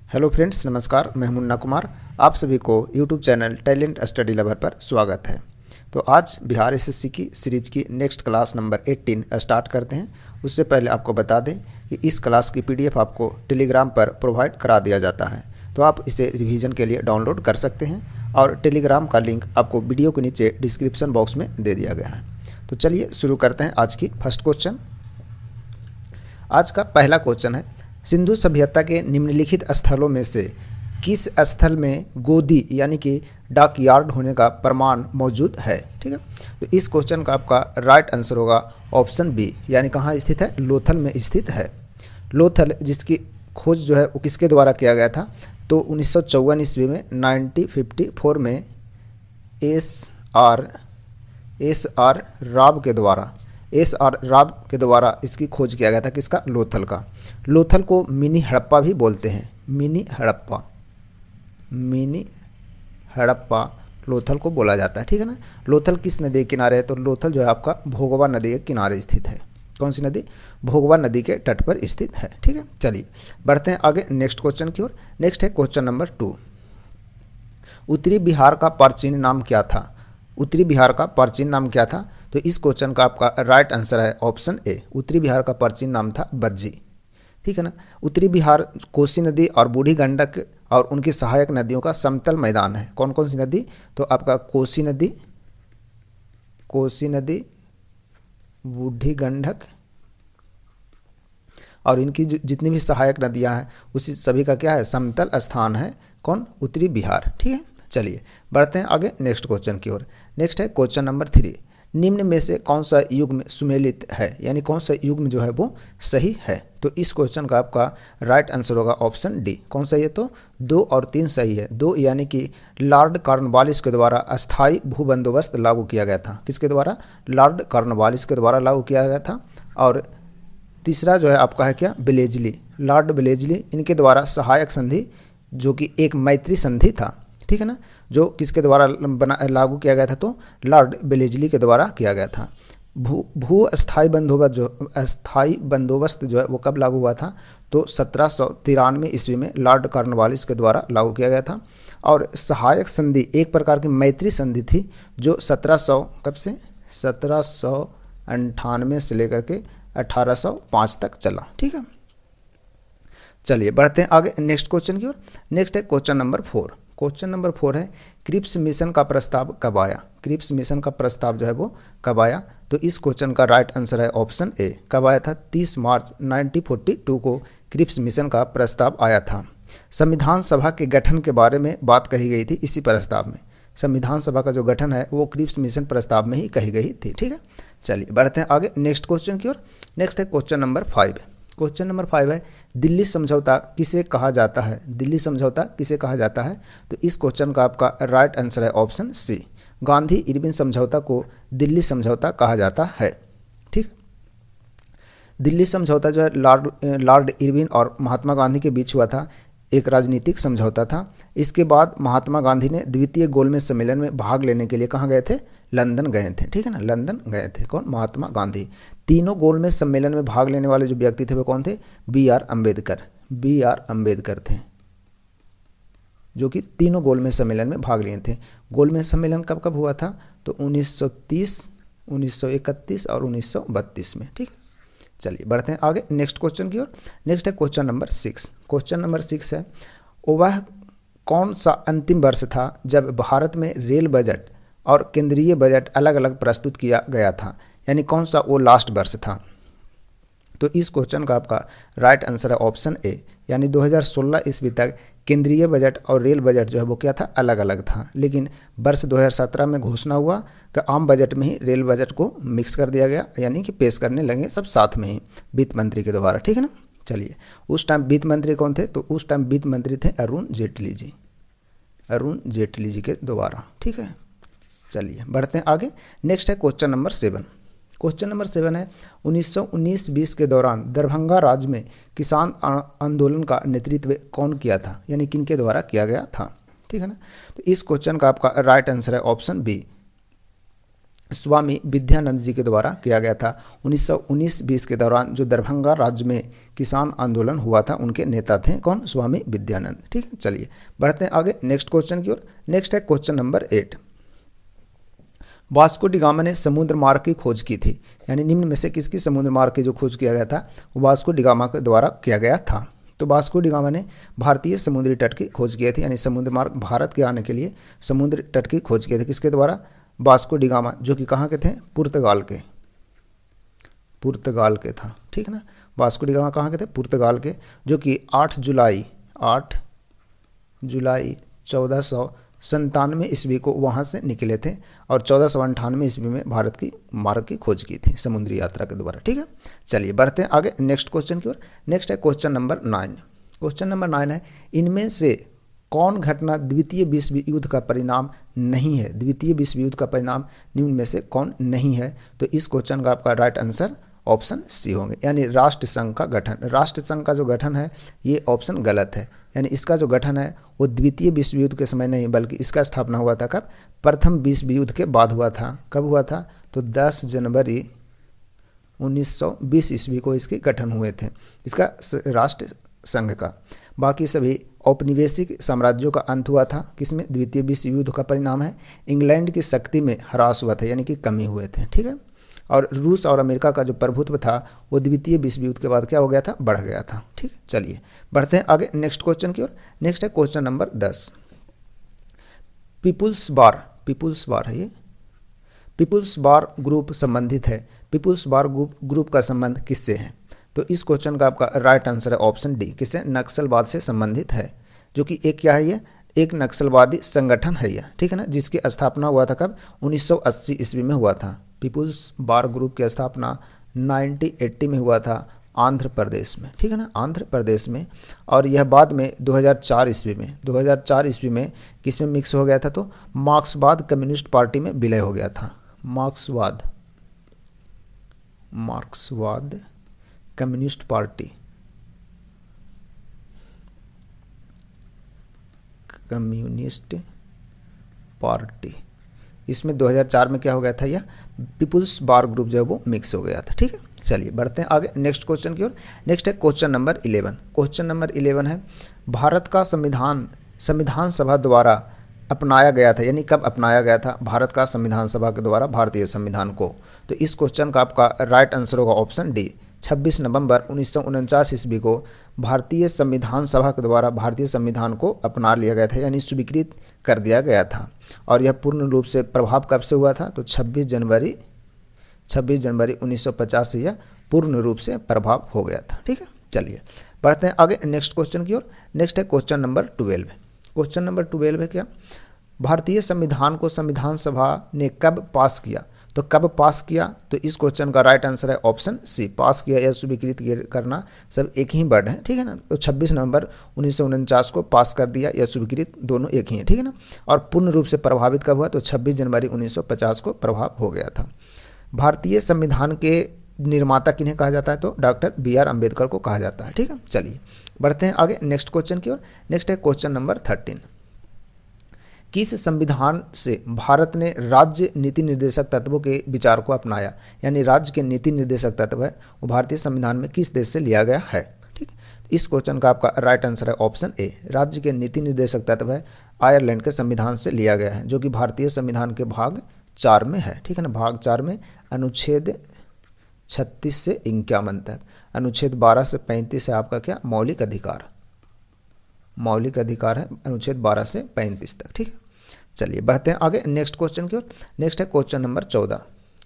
Hello friends, नमस्कार। मैं मुन्ना कुमार। आप सभी को YouTube channel talent study lover पर स्वागत है। तो आज बिहार एसएससी की सीरीज की नेक्स्ट क्लास नंबर 18 स्टार्ट करते हैं। उससे पहले आपको बता दें कि इस क्लास की पीडीएफ आपको टेलीग्राम पर प्रोवाइड करा दिया जाता है, तो आप इसे रिवीजन के लिए डाउनलोड कर सकते हैं और टेलीग्राम का लिंक आपको वीडियो के नीचे डिस्क्रिप्शन बॉक्स में दे दिया गया है। तो चलिए शुरू करते हैं आज की फर्स्ट क्वेश्चन। आज का पहला क्वेश्चन है, सिंधु सभ्यता के निम्नलिखित स्थलों में से किस स्थल में गोदी यानी कि डाक यार्ड होने का प्रमाण मौजूद है। ठीक है, तो इस क्वेश्चन का आपका राइट आंसर होगा ऑप्शन बी, यानी कहाँ स्थित है, लोथल में स्थित है। लोथल जिसकी खोज जो है वो किसके द्वारा किया गया था, तो 1954 ईस्वी में 1954 में एस आर राव के द्वारा इसकी खोज किया गया था। किसका, लोथल का। लोथल को मिनी हड़प्पा भी बोलते हैं। मिनी हड़प्पा लोथल को बोला जाता है। ठीक है ना। लोथल किस नदी के किनारे है, तो लोथल जो है आपका भोगवा नदी के किनारे स्थित है। कौन सी नदी, भोगवा नदी के तट पर स्थित है। ठीक है, चलिए बढ़ते हैं आगे नेक्स्ट क्वेश्चन की ओर। नेक्स्ट है क्वेश्चन नंबर 2। उत्तरी बिहार का प्राचीन नाम क्या था। उत्तरी बिहार का प्राचीन नाम क्या था, तो इस क्वेश्चन का आपका राइट आंसर है ऑप्शन ए। उत्तरी बिहार का प्राचीन नाम था बज्जी। ठीक है ना। उत्तरी बिहार कोसी नदी और बूढ़ी गंडक और उनकी सहायक नदियों का समतल मैदान है। कौन कौन सी नदी, तो आपका कोसी नदी, बूढ़ी गंडक और इनकी जितनी भी सहायक नदियां हैं उसी सभी का क्या है, समतल स्थान है। कौन, उत्तरी बिहार। ठीक है, चलिए बढ़ते हैं आगे नेक्स्ट क्वेश्चन की ओर। नेक्स्ट है क्वेश्चन नंबर 3। निम्न में से कौन सा युग्म सुमेलित है, यानी कौन सा युग्म जो है वो सही है। तो इस क्वेश्चन का आपका राइट आंसर होगा ऑप्शन डी। कौन सा, ये तो 2 और 3 सही है। 2 यानी कि लॉर्ड कॉर्नवालिस के द्वारा अस्थायी भू बंदोबस्त लागू किया गया था। किसके द्वारा, लॉर्ड कॉर्नवालिस के द्वारा लागू किया गया था। और तीसरा जो है आपका है क्या, ब्लेजली, लॉर्ड ब्लेजली, इनके द्वारा सहायक संधि जो कि एक मैत्री संधि था। ठीक है ना, जो किसके द्वारा लागू किया गया था, तो लॉर्ड ब्लेजली के द्वारा किया गया था। भू अस्थायी बंदोबस्त जो है वो कब लागू हुआ था, तो 1793 ईस्वी में लॉर्ड कॉर्नवालिस के द्वारा लागू किया गया था। और सहायक संधि एक प्रकार की मैत्री संधि थी जो 1798 से लेकर के 1805 तक चला। ठीक है, चलिए बढ़ते हैं आगे नेक्स्ट क्वेश्चन की ओर। नेक्स्ट है क्वेश्चन नंबर 4। क्वेश्चन नंबर 4 है, क्रिप्स मिशन का प्रस्ताव कब आया। क्रिप्स मिशन का प्रस्ताव जो है वो कब आया, तो इस क्वेश्चन का राइट आंसर है ऑप्शन ए। कब आया था, 30 मार्च 1942 को क्रिप्स मिशन का प्रस्ताव आया था। संविधान सभा के गठन के बारे में बात कही गई थी इसी प्रस्ताव में। संविधान सभा का जो गठन है वो क्रिप्स मिशन प्रस्ताव में ही कही गई थी। ठीक है, चलिए बढ़ते हैं आगे नेक्स्ट क्वेश्चन की ओर। नेक्स्ट है क्वेश्चन नंबर 5। क्वेश्चन नंबर 5 है, दिल्ली समझौता किसे कहा जाता है। दिल्ली समझौता किसे कहा जाता है, तो इस क्वेश्चन का आपका राइट आंसर है ऑप्शन सी। गांधी इरविन समझौता को दिल्ली समझौता कहा जाता है। ठीक, दिल्ली समझौता जो है लॉर्ड इरविन और महात्मा गांधी के बीच हुआ था, एक राजनीतिक समझौता था। इसके बाद महात्मा गांधी ने द्वितीय गोलमेज सम्मेलन में भाग लेने के लिए कहाँ गए थे, लंदन गए थे। ठीक है ना, लंदन गए थे। कौन, महात्मा गांधी। तीनों गोलमेज सम्मेलन में भाग लेने वाले जो व्यक्ति थे वो कौन थे, बी आर अम्बेडकर थे, जो कि तीनों गोलमेज सम्मेलन में भाग लिए थे। गोलमेज सम्मेलन कब कब हुआ था, तो 1930, 1931 और 1932 में। ठीक, चलिए बढ़ते हैं आगे नेक्स्ट क्वेश्चन की ओर। नेक्स्ट है क्वेश्चन नंबर 6। क्वेश्चन नंबर 6 है, वह कौन सा अंतिम वर्ष था जब भारत में रेल बजट और केंद्रीय बजट अलग अलग प्रस्तुत किया गया था, यानी कौन सा वो लास्ट वर्ष था। तो इस क्वेश्चन का आपका राइट आंसर है ऑप्शन ए, यानी 2016 ईस्वी तक केंद्रीय बजट और रेल बजट जो है वो क्या था, अलग अलग था। लेकिन वर्ष 2017 में घोषणा हुआ कि आम बजट में ही रेल बजट को मिक्स कर दिया गया, यानी कि पेश करने लगे सब साथ में ही वित्त मंत्री के द्वारा। ठीक है ना, चलिए उस टाइम वित्त मंत्री कौन थे, तो उस टाइम वित्त मंत्री थे अरुण जेटली जी के द्वारा। ठीक है, चलिए बढ़ते हैं आगे। नेक्स्ट है क्वेश्चन नंबर 7। क्वेश्चन नंबर 7 है, 1919-20 के दौरान दरभंगा राज्य में किसान आंदोलन का नेतृत्व कौन किया था, यानी किनके द्वारा किया गया था। ठीक है ना, तो इस क्वेश्चन का आपका राइट आंसर है ऑप्शन बी, स्वामी विद्यानंद जी के द्वारा किया गया था। 1919-20 के दौरान जो दरभंगा राज्य में किसान आंदोलन हुआ था, उनके नेता थे कौन? स्वामी विद्यानंद। ठीक है, चलिए बढ़ते हैं आगे नेक्स्ट क्वेश्चन की ओर। नेक्स्ट है question number 8। Vasco D gamma ने समुद्र मार्ग की खोज की थी, यानी निम्न में से किसकी समुद्र मार्ग की जो खोज किया गया था वो वास्को डी गामा के द्वारा किया गया था? तो वास्को डी गामा ने भारतीय समुद्री तट की खोज की थी, यानी समुद्र मार्ग भारत के आने के लिए समुद्र तट की खोज की थी। किसके द्वारा? वास्को डी गामा, जो कि कहाँ के थे? पुर्तगाल के, पुर्तगाल के था। ठीक है ना, वास्को डी गामा कहाँ के थे? पुर्तगाल के, जो कि 8 जुलाई 1497 ईस्वी को वहाँ से निकले थे और 1498 ईस्वी में भारत की मार्ग की खोज की थी समुद्री यात्रा के द्वारा। ठीक है, चलिए बढ़ते हैं आगे नेक्स्ट क्वेश्चन की ओर। नेक्स्ट है क्वेश्चन नंबर 9। क्वेश्चन नंबर 9 है, इनमें से कौन घटना द्वितीय विश्व युद्ध का परिणाम नहीं है? द्वितीय विश्व युद्ध का परिणाम निम्न में से कौन नहीं है? तो इस क्वेश्चन का आपका राइट आंसर ऑप्शन सी होंगे, यानी राष्ट्र संघ का गठन। राष्ट्र संघ का जो गठन है ये ऑप्शन गलत है, यानी इसका जो गठन है वो द्वितीय विश्व युद्ध के समय नहीं, बल्कि इसका स्थापना हुआ था कब? प्रथम विश्व युद्ध के बाद हुआ था। कब हुआ था? तो 10 जनवरी 1920 ईस्वी को इसके गठन हुए थे, इसका राष्ट्र संघ का। बाकी सभी औपनिवेशिक साम्राज्यों का अंत हुआ था किसमें? द्वितीय विश्व युद्ध का परिणाम है इंग्लैंड की शक्ति में ह्रास हुआ था, यानी कि कमी हुए थे। ठीक है, और रूस और अमेरिका का जो प्रभुत्व था वो द्वितीय विश्व युद्ध के बाद क्या हो गया था? बढ़ गया था। ठीक है, चलिए बढ़ते हैं आगे नेक्स्ट क्वेश्चन की ओर। नेक्स्ट है क्वेश्चन नंबर 10। पीपुल्स बार है ये, पीपुल्स बार ग्रुप संबंधित है। पीपुल्स बार ग्रुप का संबंध किससे है? तो इस क्वेश्चन का आपका राइट आंसर है ऑप्शन डी, किससे? नक्सलवाद से संबंधित है, जो कि एक क्या है ये? एक नक्सलवादी संगठन है यह। ठीक है ना, जिसकी स्थापना हुआ था कब? 1980 ईस्वी में हुआ था। पीपुल्स बार ग्रुप की स्थापना 1980 में हुआ था आंध्र प्रदेश में। ठीक है ना, आंध्र प्रदेश में। और यह बाद में 2004 ईस्वी में किस में मिक्स हो गया था? तो मार्क्सवाद कम्युनिस्ट पार्टी में विलय हो गया था। मार्क्सवाद कम्युनिस्ट पार्टी इसमें 2004 में क्या हो गया था? यह पीपुल्स बार ग्रुप जो है वो मिक्स हो गया था। ठीक है, चलिए बढ़ते हैं आगे नेक्स्ट क्वेश्चन की ओर। नेक्स्ट है क्वेश्चन नंबर 11। क्वेश्चन नंबर 11 है, भारत का संविधान सभा द्वारा अपनाया गया था, यानी कब अपनाया गया था भारत का संविधान सभा के द्वारा भारतीय संविधान को? तो इस क्वेश्चन का आपका राइट आंसर होगा ऑप्शन डी, 26 नवंबर 1949 ईस्वी को भारतीय संविधान सभा के द्वारा भारतीय संविधान को अपना लिया गया था, यानी स्वीकृत कर दिया गया था। और यह पूर्ण रूप से प्रभाव कब से हुआ था? तो 26 जनवरी 1950 से यह पूर्ण रूप से प्रभाव हो गया था। ठीक है, चलिए बढ़ते हैं आगे नेक्स्ट क्वेश्चन की ओर। नेक्स्ट है क्वेश्चन नंबर 12। क्वेश्चन नंबर 12 है क्या? भारतीय संविधान को संविधान सभा ने कब पास किया? तो कब पास किया? तो इस क्वेश्चन का राइट आंसर है ऑप्शन सी, पास किया या स्वीकृत करना सब एक ही वर्ड है। ठीक है ना, तो 26 नवंबर 1949 को पास कर दिया या स्वीकृत, दोनों एक ही है। ठीक है ना, और पूर्ण रूप से प्रभावित कब हुआ? तो 26 जनवरी 1950 को प्रभाव हो गया था। भारतीय संविधान के निर्माता किन्हें कहा जाता है? तो डॉक्टर BR अम्बेडकर को कहा जाता है। ठीक है, चलिए बढ़ते हैं आगे नेक्स्ट क्वेश्चन की ओर। नेक्स्ट है क्वेश्चन नंबर 13। किस संविधान से भारत ने राज्य नीति निर्देशक तत्वों के विचार को अपनाया? यानी राज्य के नीति निर्देशक तत्व है वो भारतीय संविधान में किस देश से लिया गया है? ठीक, इस क्वेश्चन का आपका राइट आंसर है ऑप्शन ए, राज्य के नीति निर्देशक तत्व है आयरलैंड के संविधान से लिया गया है, जो कि भारतीय संविधान के भाग 4 में है। ठीक है ना, भाग 4 में अनुच्छेद 36 से 51 तक, अनुच्छेद 12 से 35 है आपका क्या? मौलिक अधिकार है अनुच्छेद 12 से 35 तक। ठीक है, चलिए बढ़ते हैं आगे नेक्स्ट क्वेश्चन की ओर। नेक्स्ट है क्वेश्चन नंबर 14।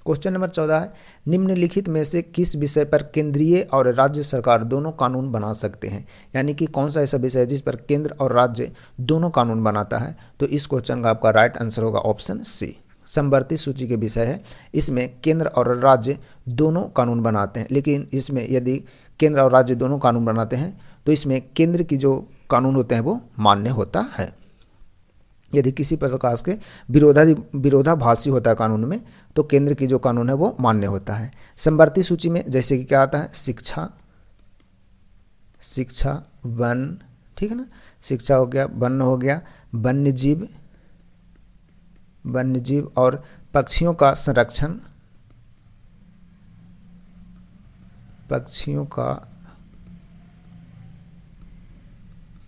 क्वेश्चन नंबर 14 है, निम्नलिखित में से किस विषय पर केंद्रीय और राज्य सरकार दोनों कानून बना सकते हैं? यानी कि कौन सा ऐसा विषय है जिस पर केंद्र और राज्य दोनों कानून बनाता है? तो इस क्वेश्चन का आपका राइट आंसर होगा ऑप्शन सी, समवर्ती सूची के विषय है। इसमें केंद्र और राज्य दोनों कानून बनाते हैं, लेकिन इसमें यदि केंद्र और राज्य दोनों कानून बनाते हैं तो इसमें केंद्र की जो कानून होते हैं वो मान्य होता है। यदि किसी प्रकार के विरोधाभासी होता है कानून में तो केंद्र की जो कानून है वो मान्य होता है। समवर्ती सूची में जैसे कि क्या आता है? शिक्षा, वन, ठीक है ना, शिक्षा हो गया, वन हो गया, वन्य जीव, वन्यजीव और पक्षियों का संरक्षण, पक्षियों का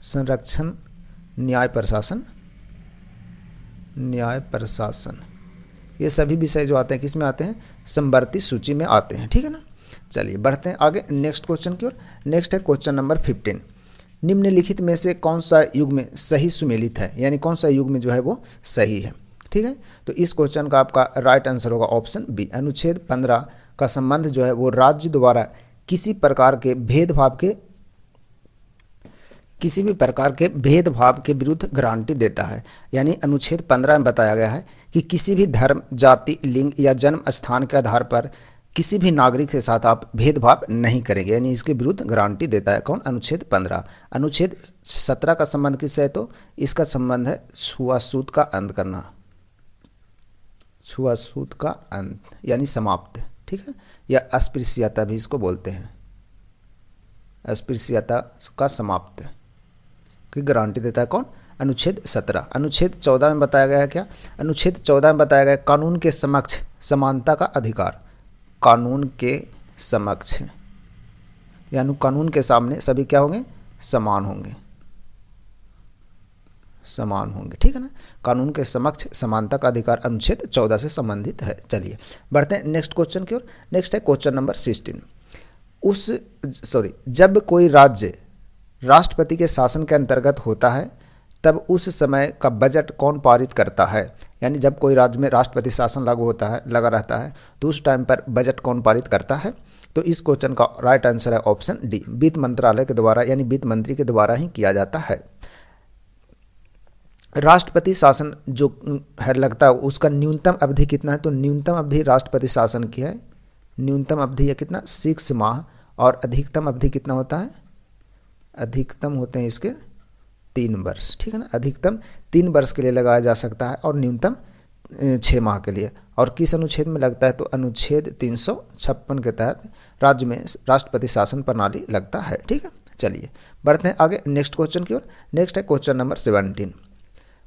संरक्षण, न्याय प्रशासन, न्याय प्रशासन, ये सभी विषय जो आते हैं किस में आते हैं, समवर्ती सूची में आते हैं। ठीक है ना। चलिए बढ़ते हैं आगे नेक्स्ट क्वेश्चन की ओर। नेक्स्ट है क्वेश्चन नंबर 15। निम्नलिखित में से कौन सा युग में सही सुमेलित है, यानी कौन सा युग में जो है वो सही है। ठीक है, तो इस क्वेश्चन का आपका राइट आंसर होगा ऑप्शन बी। अनुच्छेद 15 का संबंध जो है वो राज्य द्वारा किसी प्रकार के भेदभाव के, किसी भी प्रकार के भेदभाव के विरुद्ध गारंटी देता है। यानी अनुच्छेद 15 में बताया गया है कि किसी भी धर्म, जाति, लिंग या जन्म स्थान के आधार पर किसी भी नागरिक के साथ आप भेदभाव नहीं करेंगे, यानी इसके विरुद्ध गारंटी देता है कौन, अनुच्छेद 15। अनुच्छेद 17 का संबंध किससे है, तो इसका संबंध है छुआछूत का अंत करना, छुआछूत का अंत यानी समाप्त। ठीक है, या अस्पृश्यता भी इसको बोलते हैं, अस्पृश्यता का समाप्त की गारंटी देता है कौन, अनुच्छेद 17। अनुच्छेद 14 में बताया गया है क्या, अनुच्छेद 14 में बताया गया कानून के समक्ष समानता का अधिकार, कानून के समक्ष यानी कानून के सामने सभी क्या होंगे, समान होंगे, समान होंगे। ठीक है ना, कानून के समक्ष समानता का अधिकार अनुच्छेद 14 से संबंधित है। चलिए बढ़ते हैं नेक्स्ट क्वेश्चन की ओर। नेक्स्ट है क्वेश्चन नंबर 16। जब कोई राज्य राष्ट्रपति के शासन के अंतर्गत होता है तब उस समय का बजट कौन पारित करता है, यानी जब कोई राज्य में राष्ट्रपति शासन लागू होता है, लगा रहता है, तो उस टाइम पर बजट कौन पारित करता है। तो इस क्वेश्चन का राइट आंसर है ऑप्शन डी, वित्त मंत्रालय के द्वारा यानी वित्त मंत्री के द्वारा ही किया जाता है। राष्ट्रपति शासन जो है लगता है उसका न्यूनतम अवधि कितना है, तो न्यूनतम अवधि राष्ट्रपति शासन की है, न्यूनतम अवधि है कितना 6 माह, और अधिकतम अवधि कितना होता है, अधिकतम होते हैं इसके 3 वर्ष। ठीक है ना, अधिकतम 3 वर्ष के लिए लगाया जा सकता है और न्यूनतम 6 माह के लिए। और किस अनुच्छेद में लगता है, तो अनुच्छेद 356 के तहत राज्य में राष्ट्रपति शासन प्रणाली लगता है। ठीक है, चलिए बढ़ते हैं आगे नेक्स्ट क्वेश्चन की ओर। नेक्स्ट है क्वेश्चन नंबर 17।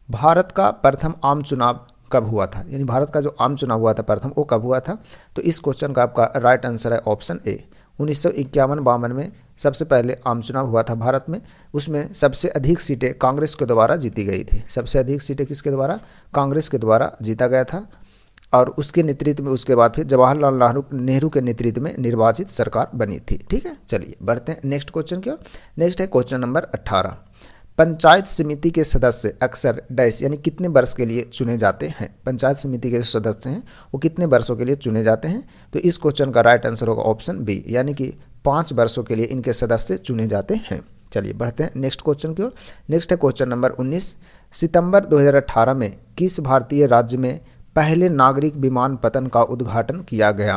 भारत का प्रथम आम चुनाव कब हुआ था, यानी भारत का जो आम चुनाव हुआ था प्रथम वो कब हुआ था। तो इस क्वेश्चन का आपका राइट आंसर है ऑप्शन ए, 1951-52 में सबसे पहले आम चुनाव हुआ था भारत में। उसमें सबसे अधिक सीटें कांग्रेस के द्वारा जीती गई थी, सबसे अधिक सीटें किसके द्वारा, कांग्रेस के द्वारा जीता गया था। और उसके नेतृत्व में उसके बाद फिर जवाहरलाल नेहरू के नेतृत्व में निर्वाचित सरकार बनी थी। ठीक है, चलिए बढ़ते हैं नेक्स्ट क्वेश्चन की ओर। नेक्स्ट है क्वेश्चन नंबर 18। पंचायत समिति के सदस्य अक्सर डैश यानी कितने वर्ष के लिए चुने जाते हैं, पंचायत समिति के सदस्य हैं वो कितने वर्षों के लिए चुने जाते हैं। तो इस क्वेश्चन का राइट आंसर होगा ऑप्शन बी, यानी कि 5 वर्षों के लिए इनके सदस्य चुने जाते हैं। चलिए बढ़ते हैं नेक्स्ट क्वेश्चन की ओर। नेक्स्ट है क्वेश्चन नंबर 19। सितंबर 2018 में किस भारतीय राज्य में पहले नागरिक विमानपत्तन का उद्घाटन किया गया।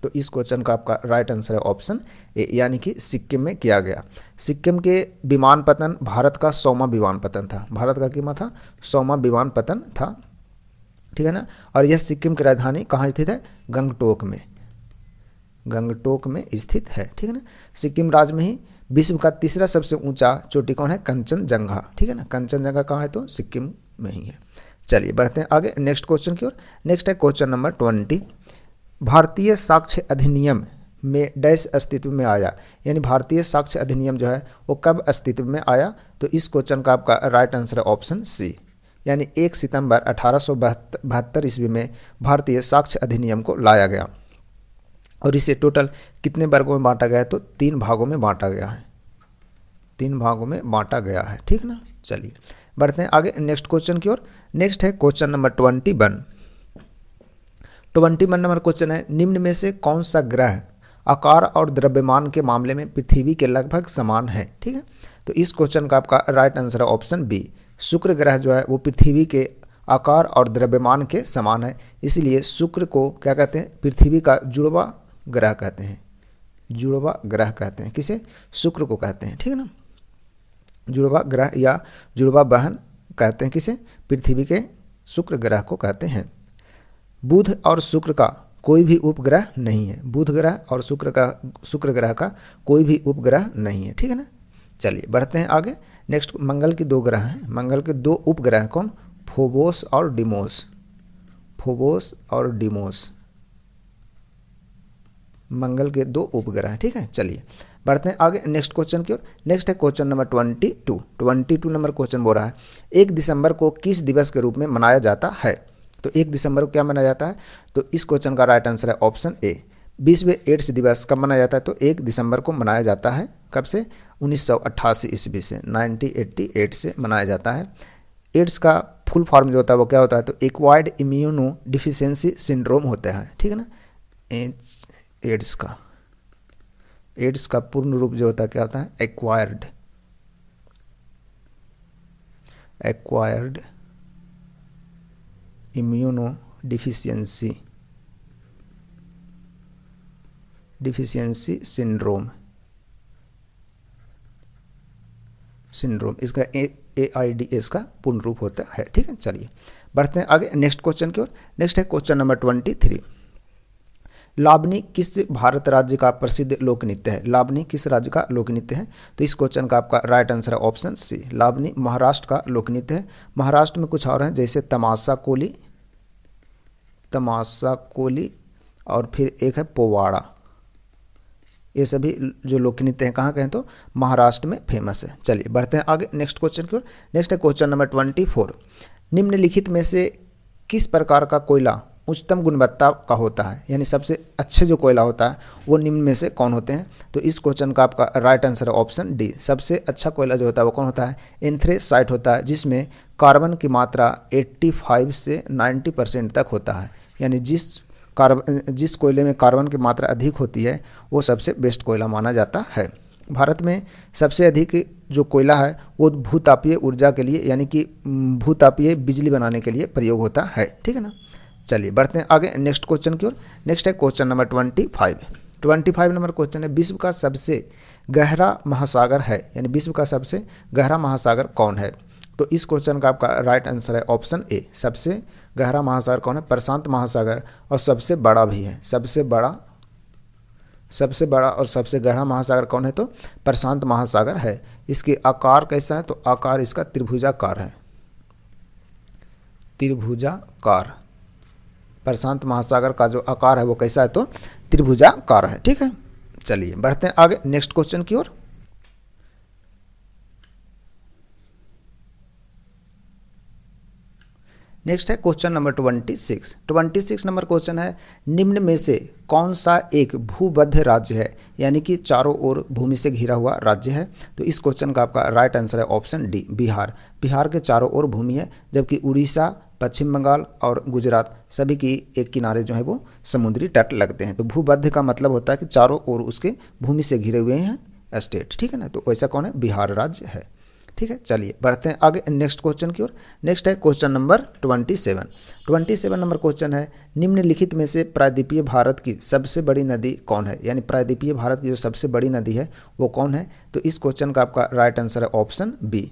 तो इस क्वेश्चन का आपका राइट आंसर है ऑप्शन ए, यानी कि सिक्किम में किया गया। सिक्किम के विमानपत्तन भारत का 100वां विमानपत्तन था, भारत का कीमत था 100वां विमानपत्तन था। ठीक है ना, और यह सिक्किम की राजधानी कहाँ स्थित है, गंगटोक में, गंगटोक में स्थित है। ठीक है ना, सिक्किम राज्य में ही विश्व का तीसरा सबसे ऊंचा चोटी कौन है, कंचनजंगा। ठीक है ना, कंचनजंगा कहाँ है, तो सिक्किम में ही है। चलिए बढ़ते हैं आगे नेक्स्ट क्वेश्चन की ओर। नेक्स्ट है क्वेश्चन नंबर 20। भारतीय साक्ष्य अधिनियम में डैश अस्तित्व में आया, यानी भारतीय साक्ष्य अधिनियम जो है वो कब अस्तित्व में आया। तो इस क्वेश्चन का आपका राइट आंसर है ऑप्शन सी, यानी 1 सितंबर 1872 ईस्वी में भारतीय साक्ष्य अधिनियम को लाया गया। और इसे टोटल कितने वर्गों में बांटा गया है, तो 3 भागों में बांटा गया है, 3 भागों में बांटा गया है। ठीक ना, चलिए बढ़ते हैं आगे नेक्स्ट क्वेश्चन की ओर। नेक्स्ट है क्वेश्चन नंबर 21। 21 नंबर क्वेश्चन है, निम्न में से कौन सा ग्रह आकार और द्रव्यमान के मामले में पृथ्वी के लगभग समान है। ठीक है, तो इस क्वेश्चन का आपका राइट आंसर है ऑप्शन बी, शुक्र ग्रह जो है वो पृथ्वी के आकार और द्रव्यमान के समान है, इसलिए शुक्र को क्या कहते हैं, पृथ्वी का जुड़वा ग्रह कहते हैं, जुड़वा ग्रह कहते हैं, किसे, शुक्र को कहते हैं। ठीक है ना, जुड़वा ग्रह या जुड़वा बहन कहते हैं किसे, पृथ्वी के शुक्र ग्रह को कहते हैं। बुध और शुक्र का कोई भी उपग्रह नहीं है, बुध ग्रह और शुक्र ग्रह का कोई भी उपग्रह नहीं है। ठीक है ना, चलिए बढ़ते हैं आगे। नेक्स्ट मंगल के 2 ग्रह हैं, मंगल के 2 उपग्रह कौन, फोबोस और डिमोस, फोबोस और डिमोस, मंगल के 2 उपग्रह हैं। ठीक है, चलिए बढ़ते हैं आगे नेक्स्ट क्वेश्चन की ओर। नेक्स्ट है क्वेश्चन नंबर 22 नंबर क्वेश्चन बोल रहा है 1 दिसंबर को किस दिवस के रूप में मनाया जाता है। तो 1 दिसंबर को क्या मनाया जाता है, तो इस क्वेश्चन का राइट आंसर है ऑप्शन ए, 20वें एड्स दिवस कब मनाया जाता है, तो 1 दिसंबर को मनाया जाता है। कब से, 1988 ईस्वी से, 1988 से मनाया जाता है। एड्स का फुल फॉर्म जो होता है वो क्या होता है, तो एक्वायर्ड इम्यूनो डिफिशियंसी सिंड्रोम होता है। ठीक है ना, एड्स का पूर्ण रूप जो होता है क्या होता है, एक्वायर्ड इम्यूनो डिफिशियंसी सिंड्रोम, इसका AIDS का पूर्ण रूप होता है। ठीक है, चलिए बढ़ते हैं आगे नेक्स्ट क्वेश्चन की ओर। नेक्स्ट है क्वेश्चन नंबर 23, लावनी किस भारत राज्य का प्रसिद्ध लोक नृत्य है। लावनी किस राज्य का लोक नृत्य है, तो इस क्वेश्चन का आपका राइट आंसर है ऑप्शन सी, लावनी महाराष्ट्र का लोक नृत्य है। महाराष्ट्र में कुछ और हैं जैसे तमाशा कोली और फिर एक है पोवाड़ा, ये सभी जो लोक नृत्य हैं कहाँ के हैं, तो महाराष्ट्र में फेमस है। चलिए बढ़ते हैं आगे नेक्स्ट क्वेश्चन की ओर। नेक्स्ट है क्वेश्चन नंबर 24, निम्नलिखित में से किस प्रकार का कोयला उच्चतम गुणवत्ता का होता है, यानी सबसे अच्छे जो कोयला होता है वो निम्न में से कौन होते हैं, तो इस क्वेश्चन का आपका राइट आंसर है ऑप्शन डी, सबसे अच्छा कोयला जो होता है वो कौन होता है, एंथ्रेसाइट होता है, जिसमें कार्बन की मात्रा 85 से 90% तक होता है। यानी जिस कोयले में कार्बन की मात्रा अधिक होती है वो सबसे बेस्ट कोयला माना जाता है। भारत में सबसे अधिक जो कोयला है वो भूतापीय ऊर्जा के लिए, यानी कि भूतापीय बिजली बनाने के लिए प्रयोग होता है। ठीक है ना, चलिए बढ़ते हैं आगे नेक्स्ट क्वेश्चन की ओर। नेक्स्ट है क्वेश्चन नंबर 25 नंबर क्वेश्चन है विश्व का सबसे गहरा महासागर है, यानी विश्व का सबसे गहरा महासागर कौन है, तो इस क्वेश्चन का आपका राइट आंसर है ऑप्शन ए, सबसे गहरा महासागर कौन है, प्रशांत महासागर, और सबसे बड़ा भी है, सबसे बड़ा और सबसे गहरा महासागर कौन है, तो प्रशांत महासागर है। इसके आकार कैसा है, तो आकार इसका त्रिभुजाकार है, प्रशांत महासागर का जो आकार है वो कैसा है, तो त्रिभुजाकार है। ठीक है, चलिए बढ़ते हैं आगे नेक्स्ट क्वेश्चन की ओर। नेक्स्ट है क्वेश्चन नंबर 26 नंबर क्वेश्चन है निम्न में से कौन सा एक भूमध्य राज्य है, यानी कि चारों ओर भूमि से घिरा हुआ राज्य है, तो इस क्वेश्चन का आपका राइट आंसर है ऑप्शन डी, बिहार के चारों ओर भूमि है, जबकि उड़ीसा, पश्चिम बंगाल और गुजरात सभी की एक किनारे जो है वो समुद्री तट लगते हैं। तो भूमध्य का मतलब होता है कि चारों ओर उसके भूमि से घिरे हुए हैं स्टेट। ठीक है ना, तो वैसा कौन है, बिहार राज्य है। ठीक है, चलिए बढ़ते हैं आगे नेक्स्ट क्वेश्चन की ओर। नेक्स्ट है क्वेश्चन नंबर 27 नंबर क्वेश्चन है निम्नलिखित में से प्रायद्वीपीय भारत की सबसे बड़ी नदी कौन है, यानी प्रायद्वीपीय भारत की जो सबसे बड़ी नदी है वो कौन है, तो इस क्वेश्चन का आपका राइट आंसर है ऑप्शन बी,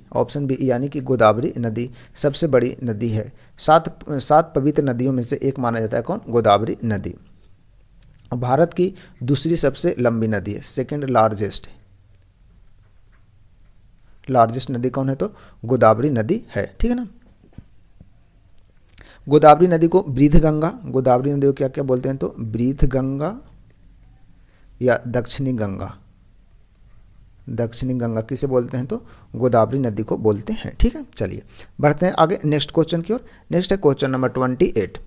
यानी कि गोदावरी नदी सबसे बड़ी नदी है। सात पवित्र नदियों में से एक माना जाता है कौन, गोदावरी नदी। भारत की दूसरी सबसे लंबी नदी है, सेकेंड लार्जेस्ट नदी कौन है, तो गोदावरी नदी है। ठीक है ना, गोदावरी नदी को गोदावरी नदी को क्या क्या बोलते हैं, तो वृद्ध गंगा या दक्षिणी गंगा किसे बोलते हैं, तो गोदावरी नदी को बोलते हैं। ठीक है, चलिए बढ़ते हैं आगे नेक्स्ट क्वेश्चन की ओर। नेक्स्ट है क्वेश्चन नंबर 28,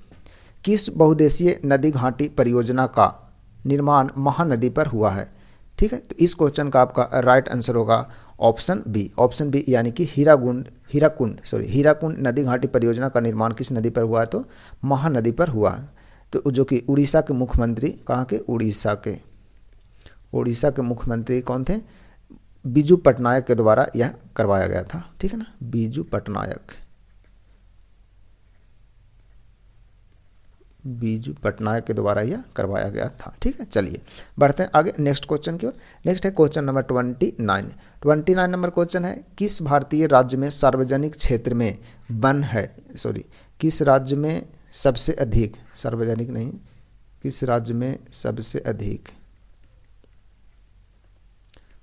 किस बहुउद्देशीय नदी घाटी परियोजना का निर्माण महानदी पर हुआ है। ठीक है, तो इस क्वेश्चन का आपका राइट आंसर होगा ऑप्शन बी, यानी कि हीराकुंड नदी घाटी परियोजना का निर्माण किस नदी पर हुआ है, तो महानदी पर हुआ है। तो जो कि उड़ीसा के मुख्यमंत्री, कहाँ के, उड़ीसा के मुख्यमंत्री कौन थे, बीजू पटनायक के द्वारा यह करवाया गया था। ठीक है ना, बीजू पटनायक के द्वारा यह करवाया गया था। ठीक है, चलिए बढ़ते हैं आगे नेक्स्ट क्वेश्चन की ओर। नेक्स्ट है क्वेश्चन नंबर 29 नंबर क्वेश्चन है किस भारतीय राज्य में सार्वजनिक क्षेत्र में वन है, किस राज्य में सबसे अधिक, सार्वजनिक नहीं, किस राज्य में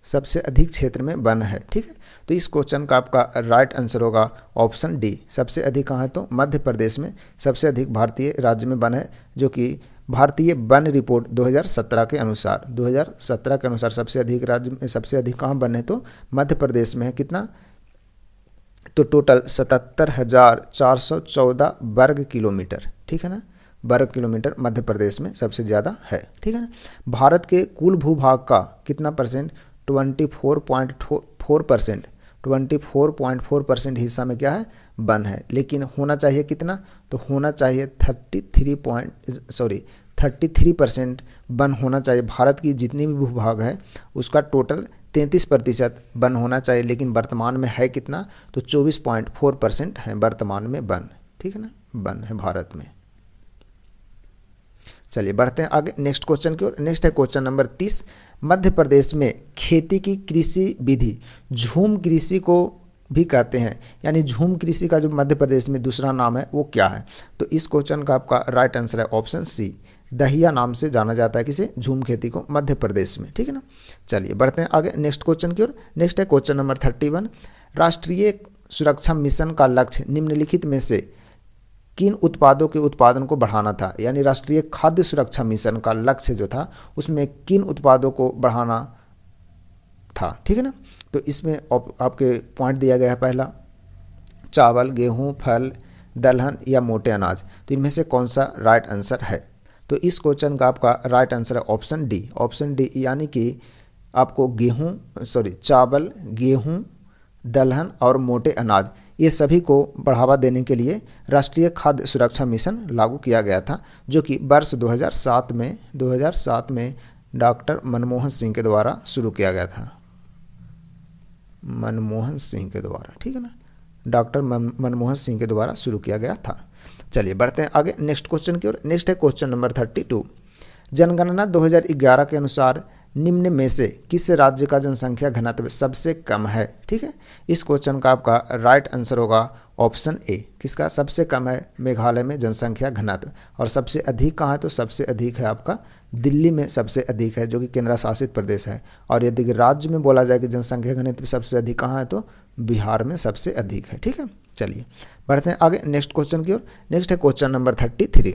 सबसे अधिक क्षेत्र में वन है। ठीक है, तो इस क्वेश्चन का आपका राइट आंसर होगा ऑप्शन डी। सबसे अधिक कहाँ है तो मध्य प्रदेश में सबसे अधिक भारतीय राज्य में वन है, जो कि भारतीय वन रिपोर्ट 2017 के अनुसार 2017 के अनुसार सबसे अधिक राज्य में सबसे अधिक कहाँ वन है तो मध्य प्रदेश में है। कितना तो टोटल 77,414 वर्ग किलोमीटर, ठीक है ना, वर्ग किलोमीटर मध्य प्रदेश में सबसे ज़्यादा है, ठीक है ना। भारत के कुल भूभाग का कितना परसेंट 24.4% 24.4% हिस्सा में क्या है वन है, लेकिन होना चाहिए कितना तो होना चाहिए 33% वन होना चाहिए। भारत की जितनी भी भूभाग है उसका टोटल 33% वन होना चाहिए, लेकिन वर्तमान में है कितना तो 24.4% है वर्तमान में वन, ठीक है ना, वन है भारत में। चलिए बढ़ते हैं आगे नेक्स्ट क्वेश्चन की ओर। नेक्स्ट है क्वेश्चन नंबर 30। मध्य प्रदेश में खेती की कृषि विधि झूम कृषि को भी कहते हैं, यानी झूम कृषि का जो मध्य प्रदेश में दूसरा नाम है वो क्या है। तो इस क्वेश्चन का आपका राइट आंसर है ऑप्शन सी, दहिया नाम से जाना जाता है किसे झूम खेती को मध्य प्रदेश में, ठीक है ना। चलिए बढ़ते हैं आगे नेक्स्ट क्वेश्चन की ओर। नेक्स्ट है क्वेश्चन नंबर 31। राष्ट्रीय सुरक्षा मिशन का लक्ष्य निम्नलिखित में से किन उत्पादों के उत्पादन को बढ़ाना था, यानी राष्ट्रीय खाद्य सुरक्षा मिशन का लक्ष्य जो था उसमें किन उत्पादों को बढ़ाना था, ठीक है ना। तो इसमें आपके पॉइंट दिया गया है, पहला चावल, गेहूं, फल, दलहन या मोटे अनाज। तो इनमें से कौन सा राइट आंसर है। तो इस क्वेश्चन का आपका राइट आंसर है ऑप्शन डी, ऑप्शन डी, यानी कि आपको चावल, गेहूं, दलहन और मोटे अनाज ये सभी को बढ़ावा देने के लिए राष्ट्रीय खाद्य सुरक्षा मिशन लागू किया गया था, जो कि वर्ष 2007 में डॉक्टर मनमोहन सिंह के द्वारा शुरू किया गया था, मनमोहन सिंह के द्वारा, ठीक है ना, डॉक्टर मनमोहन सिंह के द्वारा शुरू किया गया था। चलिए बढ़ते हैं आगे नेक्स्ट क्वेश्चन की ओर। नेक्स्ट है क्वेश्चन नंबर 32। जनगणना 2011 के अनुसार निम्न में से किस राज्य का जनसंख्या घनत्व सबसे कम है, ठीक है। इस क्वेश्चन का आपका राइट आंसर होगा ऑप्शन ए, किसका सबसे कम है मेघालय में जनसंख्या घनत्व, और सबसे अधिक कहाँ है तो सबसे अधिक है आपका दिल्ली में सबसे अधिक है, जो कि केंद्र शासित प्रदेश है। और यदि राज्य में बोला जाए कि जनसंख्या घनत्व सबसे अधिक कहाँ है तो बिहार में सबसे अधिक है, ठीक है। चलिए बढ़ते हैं आगे नेक्स्ट क्वेश्चन की ओर। नेक्स्ट है क्वेश्चन नंबर 33।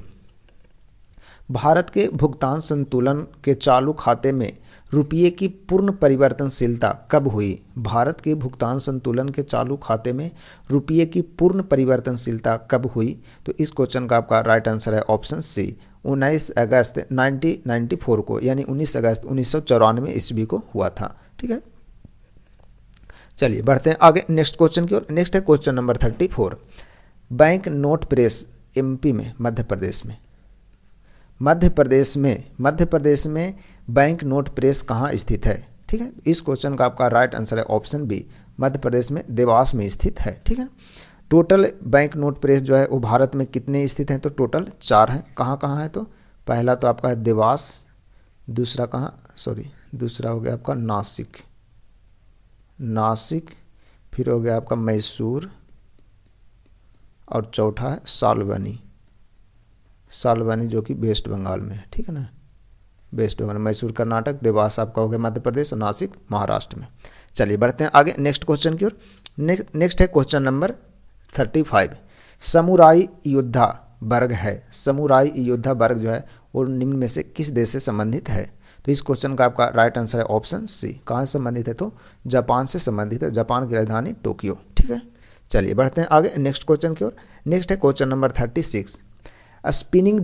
भारत के भुगतान संतुलन के चालू खाते में रुपये की पूर्ण परिवर्तनशीलता कब हुई। भारत के भुगतान संतुलन के चालू खाते में रुपये की पूर्ण परिवर्तनशीलता कब हुई। तो इस क्वेश्चन का आपका राइट आंसर है ऑप्शन सी, 19 अगस्त 1994 को, यानी 19 अगस्त 1994 ईस्वी को हुआ था, ठीक है। चलिए बढ़ते हैं आगे नेक्स्ट क्वेश्चन की ओर। नेक्स्ट है question number 34। Bank note press MP में मध्य प्रदेश में बैंक नोट प्रेस कहाँ स्थित है, ठीक है। इस क्वेश्चन का आपका राइट आंसर है ऑप्शन बी, मध्य प्रदेश में देवास में स्थित है, ठीक है। टोटल बैंक नोट प्रेस जो है वो भारत में कितने स्थित हैं तो टोटल 4 हैं। कहाँ कहाँ है तो पहला तो आपका है देवास, दूसरा हो गया आपका नासिक, फिर हो गया आपका मैसूर, और चौथा है सालबनी जो कि वेस्ट बंगाल में है, ठीक है ना, वेस्ट बंगाल, मैसूर कर्नाटक, देवास आपका हो गया मध्य प्रदेश, नासिक महाराष्ट्र में। चलिए बढ़ते हैं आगे नेक्स्ट क्वेश्चन की ओर। नेक्स्ट है क्वेश्चन नंबर 35। समुराई योद्धा वर्ग जो है वो निम्न में से किस देश से संबंधित है। तो इस क्वेश्चन का आपका राइट आंसर है ऑप्शन सी, कहाँ से संबंधित है तो जापान से संबंधित है, जापान की राजधानी टोक्यो, ठीक है। चलिए बढ़ते हैं आगे नेक्स्ट क्वेश्चन की ओर। नेक्स्ट है क्वेश्चन नंबर 36। स्पिनिंग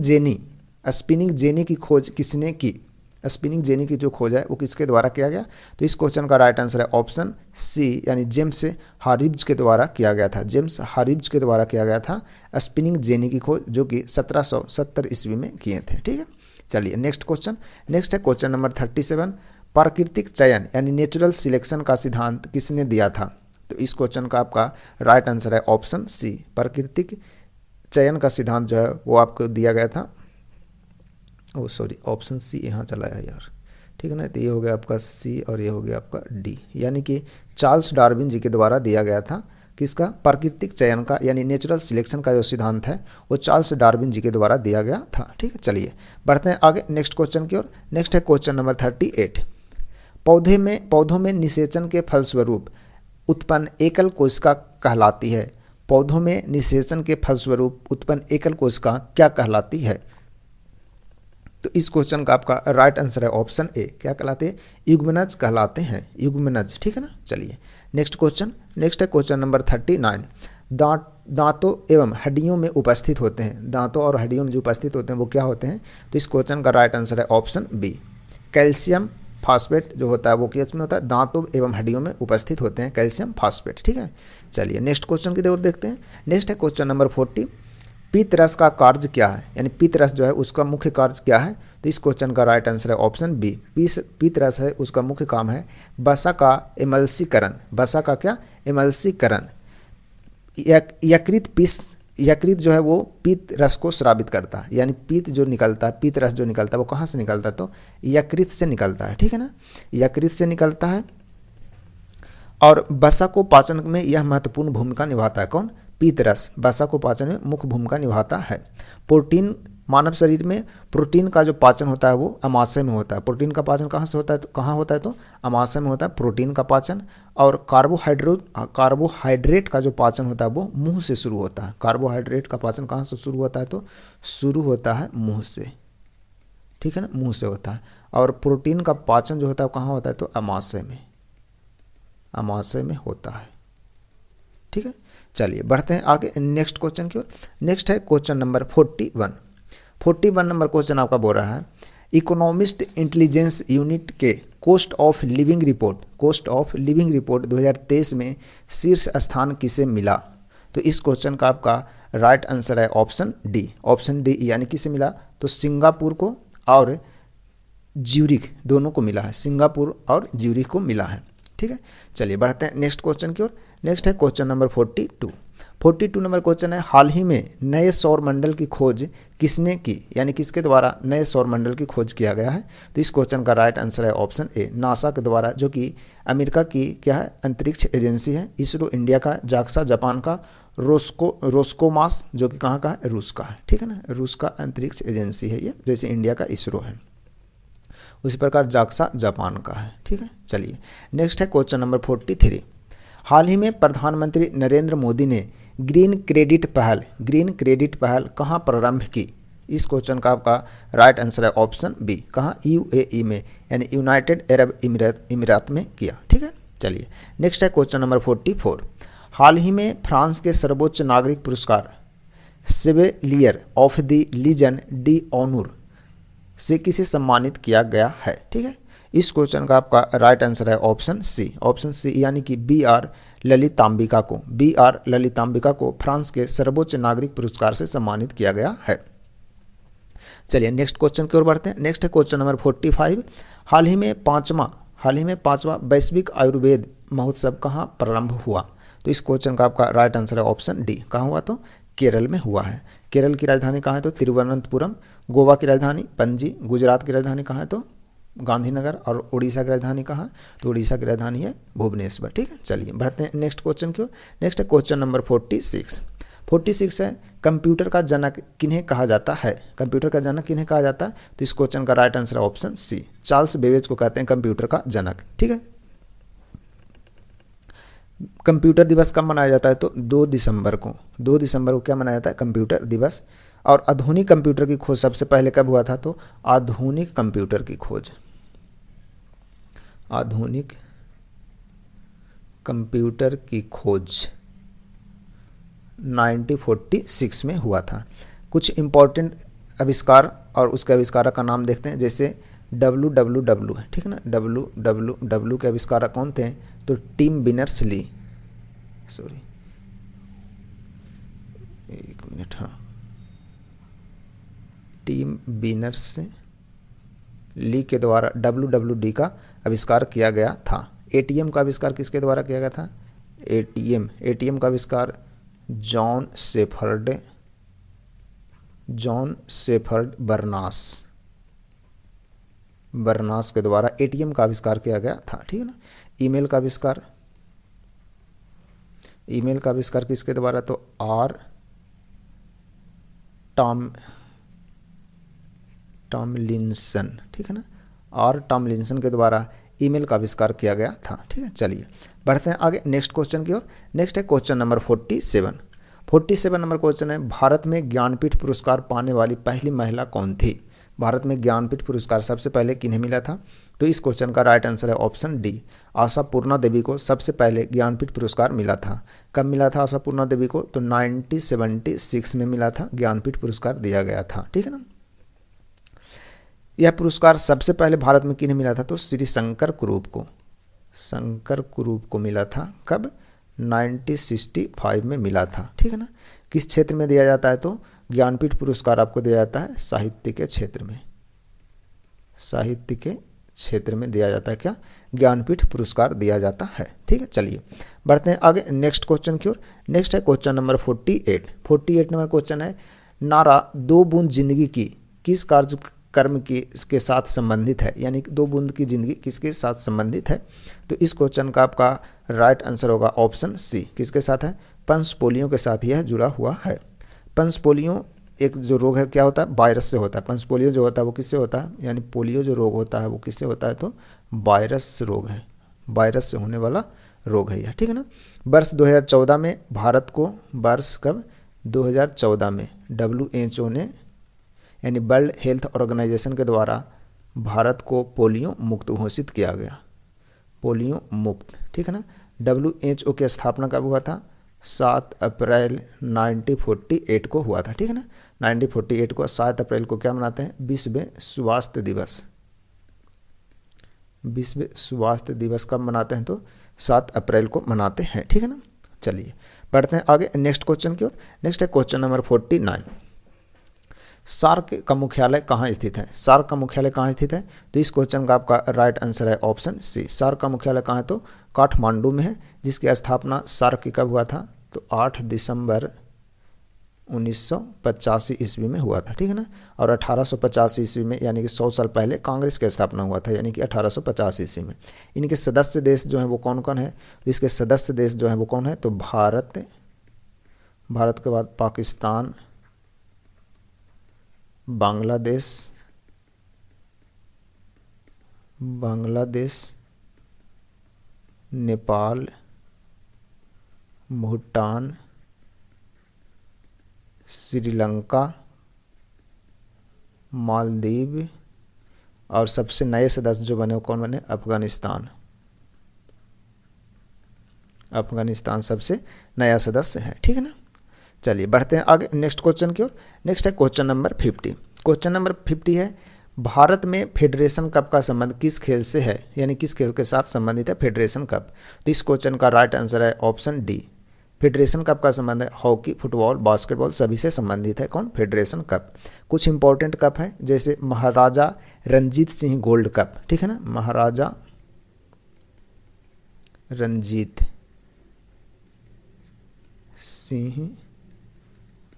जेनी की खोज किसने की। स्पिनिंग जेनी की जो खोज है वो किसके द्वारा किया गया। तो इस क्वेश्चन का राइट आंसर है ऑप्शन सी, यानी जेम्स हारिब्ज के द्वारा किया गया था, स्पिनिंग जेनी की खोज, जो कि 1770 ईस्वी में किए थे, ठीक है। चलिए नेक्स्ट है क्वेश्चन नंबर 37। प्राकृतिक चयन यानी नेचुरल सिलेक्शन का सिद्धांत किसने दिया था। तो इस क्वेश्चन का आपका राइट आंसर है ऑप्शन सी, प्राकृतिक चयन का सिद्धांत जो है वो आपको दिया गया था, ऑप्शन सी यहाँ चला है यार, ठीक है ना। तो ये हो गया आपका सी और ये हो गया आपका डी, यानी कि चार्ल्स डार्विन जी के द्वारा दिया गया था। किसका प्राकृतिक चयन का यानी नेचुरल सिलेक्शन का जो सिद्धांत है वो चार्ल्स डार्विन जी के द्वारा दिया गया था, ठीक है। चलिए बढ़ते हैं आगे नेक्स्ट क्वेश्चन की ओर। नेक्स्ट है क्वेश्चन नंबर 38। पौधों में निषेचन के फलस्वरूप उत्पन्न एकल कोशिका कहलाती है? पौधों में निषेचन के फलस्वरूप उत्पन्न एकल कोशिका क्या कहलाती है? तो इस क्वेश्चन का आपका राइट आंसर है ऑप्शन ए, क्या कहलाते हैं? युग्मनज कहलाते हैं, युग्मनज, ठीक है ना। चलिए नेक्स्ट क्वेश्चन, नेक्स्ट है क्वेश्चन नंबर 39। दांतों एवं हड्डियों में उपस्थित होते हैं, दांतों और हड्डियों में जो उपस्थित होते हैं वो क्या होते हैं? तो इस क्वेश्चन का राइट आंसर है ऑप्शन बी, कैल्शियम फास्फेट जो होता है वो किस में होता है? दांतों एवं हड्डियों में उपस्थित होते हैं कैल्शियम फास्फेट, ठीक है। चलिए नेक्स्ट क्वेश्चन की ओर देखते हैं। नेक्स्ट है क्वेश्चन नंबर 40। पीत रस का कार्य क्या है? यानी पीत रस जो है उसका मुख्य कार्य क्या है? तो इस क्वेश्चन का राइट आंसर है ऑप्शन बी, पीत रस है उसका मुख्य काम है वसा का एमल्सीकरण, वसा का क्या? एमल्सीकरण। यकृत जो है वो पीत रस को स्रावित करता है, यानी पीत जो निकलता है, पीत रस जो निकलता है वो कहाँ से निकलता है? तो यकृत से निकलता है, ठीक है ना, यकृत से निकलता है। और वसा को पाचन में यह महत्वपूर्ण भूमिका निभाता है। कौन? पीत रस वसा को पाचन में मुख्य भूमिका निभाता है। प्रोटीन, मानव शरीर में प्रोटीन का जो पाचन होता है वो अमाशय में होता है। प्रोटीन का पाचन कहाँ से होता है? तो कहाँ होता है? तो अमाशय में होता है प्रोटीन का पाचन। और कार्बोहाइड्रेट का जो पाचन होता है वो मुंह से शुरू होता है। कार्बोहाइड्रेट का पाचन कहाँ से शुरू होता है? तो शुरू होता है मुंह से, ठीक है ना, मुंह से होता है। और प्रोटीन का पाचन जो होता है कहाँ होता है? तो अमाशय में, अमाशय में होता है, ठीक है। चलिए बढ़ते हैं आगे नेक्स्ट क्वेश्चन की ओर। नेक्स्ट है क्वेश्चन नंबर 41 नंबर क्वेश्चन आपका बोल रहा है इकोनॉमिस्ट इंटेलिजेंस यूनिट के कॉस्ट ऑफ लिविंग रिपोर्ट 2023 में शीर्ष स्थान किसे मिला? तो इस क्वेश्चन का आपका राइट आंसर है ऑप्शन डी, यानी किसे मिला? तो सिंगापुर को और ज्यूरिख दोनों को मिला है, सिंगापुर और ज्यूरिख को मिला है, ठीक है। चलिए बढ़ते हैं नेक्स्ट क्वेश्चन की ओर। नेक्स्ट है क्वेश्चन नंबर 42 नंबर क्वेश्चन है हाल ही में नए सौर मंडल की खोज किसने की? यानी किसके द्वारा नए सौर मंडल की खोज किया गया है? तो इस क्वेश्चन का राइट आंसर है ऑप्शन ए, नासा के द्वारा, जो कि अमेरिका की क्या है? अंतरिक्ष एजेंसी है। इसरो इंडिया का, जाक्सा जापान का, रोस्कोमास जो कि कहाँ का है? रूस का है, ठीक है ना, रूस का अंतरिक्ष एजेंसी है ये, जैसे इंडिया का इसरो है उसी प्रकार जाक्सा जापान का है, ठीक है। चलिए नेक्स्ट है क्वेश्चन नंबर 43। हाल ही में प्रधानमंत्री नरेंद्र मोदी ने ग्रीन क्रेडिट पहल कहाँ प्रारंभ की? इस क्वेश्चन का आपका राइट आंसर है ऑप्शन बी, कहाँ? यूएई में, यानी यूनाइटेड अरब इमिरात में किया, ठीक है। चलिए नेक्स्ट है क्वेश्चन नंबर 44। हाल ही में फ्रांस के सर्वोच्च नागरिक पुरस्कार सेवेलियर ऑफ द लीजन डी ऑनर से किसे सम्मानित किया गया है? ठीक है, इस क्वेश्चन का आपका राइट आंसर है ऑप्शन सी, यानी कि बी आर ललितांबिका को फ्रांस के सर्वोच्च नागरिक पुरस्कार से सम्मानित किया गया है। चलिए नेक्स्ट क्वेश्चन की ओर बढ़ते हैं। नेक्स्ट है क्वेश्चन नंबर 45। हाल ही में पांचवा वैश्विक आयुर्वेद महोत्सव कहाँ प्रारंभ हुआ? तो इस क्वेश्चन का आपका राइट आंसर है ऑप्शन डी, कहाँ हुआ? तो केरल में हुआ है। केरल की राजधानी कहाँ है? तो तिरुवनंतपुरम। गोवा की राजधानी पणजी। गुजरात की राजधानी कहाँ है? तो गांधीनगर। और उड़ीसा की राजधानी कहाँ? तो उड़ीसा की राजधानी है भुवनेश्वर। ठीक है, चलिए बढ़ते हैं नेक्स्ट क्वेश्चन की ओर। नेक्स्ट है क्वेश्चन नंबर 46 है कंप्यूटर का जनक किन्हें कहा जाता है? कंप्यूटर का जनक किन्हें कहा जाता है? तो इस क्वेश्चन का राइट आंसर है ऑप्शन सी, चार्ल्स बेबेज को कहते हैं कंप्यूटर का जनक। ठीक है, कंप्यूटर दिवस कब मनाया जाता है? तो 2 दिसंबर को क्या मनाया जाता है? कंप्यूटर दिवस। और आधुनिक कंप्यूटर की खोज सबसे पहले कब हुआ था? तो आधुनिक कंप्यूटर की खोज 1946 में हुआ था। कुछ इंपॉर्टेंट आविष्कार और उसके आविष्कारक का नाम देखते हैं, जैसे WWW है, ठीक है ना, WWW के आविष्कारक कौन थे? तो टिम बिनर्स ली, टिम बिनर्स ली के द्वारा WWD का आविष्कार किया गया था। ATM का आविष्कार किसके द्वारा किया गया था? ATM का आविष्कार जॉन शेफर्ड बर्नास के द्वारा ATM का आविष्कार किया गया था। ठीक है ना। ईमेल का आविष्कार किसके द्वारा? तो टॉमलिंसन, ठीक है ना, टॉमलिंसन के द्वारा ईमेल का आविष्कार किया गया था। ठीक है, चलिए बढ़ते हैं आगे नेक्स्ट क्वेश्चन की ओर। नेक्स्ट है क्वेश्चन नंबर 47। 47 नंबर क्वेश्चन है, भारत में ज्ञानपीठ पुरस्कार पाने वाली पहली महिला कौन थी? भारत में ज्ञानपीठ पुरस्कार सबसे पहले किन्हें मिला था? तो इस क्वेश्चन का राइट आंसर है ऑप्शन डी, आशापूर्णा देवी को सबसे पहले ज्ञानपीठ पुरस्कार मिला था। कब मिला था आशापूर्णा देवी को? तो 1976 में मिला था, ज्ञानपीठ पुरस्कार दिया गया था। ठीक है ना। यह पुरस्कार सबसे पहले भारत में किन्हें मिला था? तो श्री शंकर कुरूप को, शंकर कुरूप को मिला था। कब? 1965 में मिला था। ठीक है ना। किस क्षेत्र में दिया जाता है? तो ज्ञानपीठ पुरस्कार आपको दिया जाता है साहित्य के क्षेत्र में, साहित्य के क्षेत्र में दिया जाता है। क्या? ज्ञानपीठ पुरस्कार दिया जाता है। ठीक है, चलिए बढ़ते हैं आगे नेक्स्ट क्वेश्चन की ओर। नेक्स्ट है क्वेश्चन नंबर 48। 48 नंबर क्वेश्चन है, नारा दो बूंद जिंदगी की किस कार्यक्रम के साथ संबंधित है? यानी कि दो बूंद की जिंदगी किसके साथ संबंधित है? तो इस क्वेश्चन का आपका राइट आंसर होगा ऑप्शन सी। किसके साथ है? पंचपोलियों के साथ यह जुड़ा हुआ है। पंचपोलियो एक जो रोग है क्या होता है? वायरस से होता है। पंचपोलियो जो होता है वो किससे होता है? यानी पोलियो जो रोग होता है वो किससे होता है? तो वायरस रोग है, वायरस से होने वाला रोग है यह। ठीक है ना। वर्ष 2014 में भारत को, वर्ष कब? 2014 में WHO ने यानी वर्ल्ड हेल्थ ऑर्गेनाइजेशन के द्वारा भारत को पोलियो मुक्त घोषित किया गया, पोलियो मुक्त। ठीक है ना। WHO की स्थापना कब हुआ था? 7 अप्रैल 1948 को हुआ था। ठीक है ना। 1948 को 7 अप्रैल को क्या मनाते हैं? विश्व स्वास्थ्य दिवस। विश्व स्वास्थ्य दिवस कब मनाते हैं? तो 7 अप्रैल को मनाते हैं। ठीक है ना। चलिए बढ़ते हैं आगे नेक्स्ट क्वेश्चन की ओर। नेक्स्ट है क्वेश्चन नंबर 49। सार्क का मुख्यालय कहाँ स्थित है? सार्क का मुख्यालय कहाँ स्थित है? तो इस क्वेश्चन का आपका राइट आंसर है ऑप्शन सी। सार्क का मुख्यालय कहाँ है? तो काठमांडू में है, जिसकी स्थापना सार्क की कब हुआ था? तो 8 दिसंबर 1985 ईस्वी में हुआ था। ठीक है ना। और 1850 ईस्वी में यानी कि 100 साल पहले कांग्रेस की स्थापना हुआ था, यानी कि 1850 ईस्वी में। इनके सदस्य देश जो हैं वो कौन कौन है? तो इसके सदस्य देश जो हैं वो कौन है? तो भारत, भारत के बाद पाकिस्तान, बांग्लादेश, नेपाल, भूटान, श्रीलंका, मालदीव और सबसे नए सदस्य जो बने वो कौन बने? अफगानिस्तान। अफगानिस्तान सबसे नया सदस्य है। ठीक है ना। चलिए बढ़ते हैं आगे नेक्स्ट क्वेश्चन की ओर। नेक्स्ट है क्वेश्चन नंबर 50। क्वेश्चन नंबर 50 है, भारत में फेडरेशन कप का संबंध किस खेल से है? यानी किस खेल के साथ संबंधित है फेडरेशन कप? तो इस क्वेश्चन का राइट आंसर है ऑप्शन डी। फेडरेशन कप का संबंध है हॉकी, फुटबॉल, बास्केटबॉल सभी से संबंधित है। कौन? Federation cup. कुछ इंपॉर्टेंट कप है जैसे महाराजा रंजीत सिंह गोल्ड कप। ठीक है ना। महाराजा रंजीत सिंह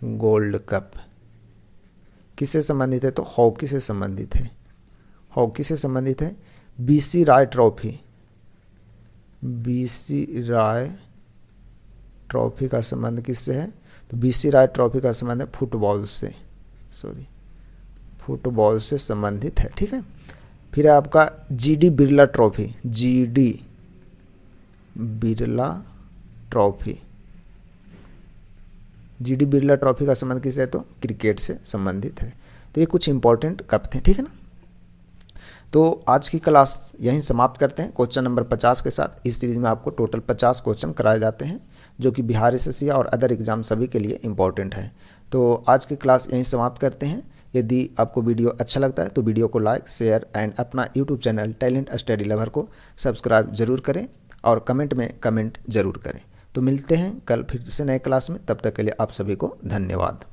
गोल्ड कप किससे संबंधित है? तो हॉकी से संबंधित है, हॉकी से संबंधित है। बीसी राय ट्रॉफी, बीसी राय ट्रॉफी का संबंध किससे है? तो बीसी राय ट्रॉफी का संबंध है फुटबॉल से, फुटबॉल से संबंधित है। ठीक है। फिर आपका GD Birla trophy, GD Birla trophy, GD Birla trophy का संबंध किससे है? तो क्रिकेट से संबंधित है। तो ये कुछ इंपॉर्टेंट कप थे। ठीक है ना। तो आज की क्लास यहीं समाप्त करते हैं क्वेश्चन नंबर 50 के साथ। इस सीरीज में आपको टोटल 50 क्वेश्चन कराए जाते हैं जो कि बिहार एसएससी और अदर एग्जाम सभी के लिए इंपॉर्टेंट है। तो आज की क्लास यहीं समाप्त करते हैं। यदि आपको वीडियो अच्छा लगता है तो वीडियो को लाइक, शेयर एंड अपना YouTube channel talent study lover को सब्सक्राइब जरूर करें और कमेंट में कमेंट जरूर करें। तो मिलते हैं कल फिर से नए क्लास में। तब तक के लिए आप सभी को धन्यवाद।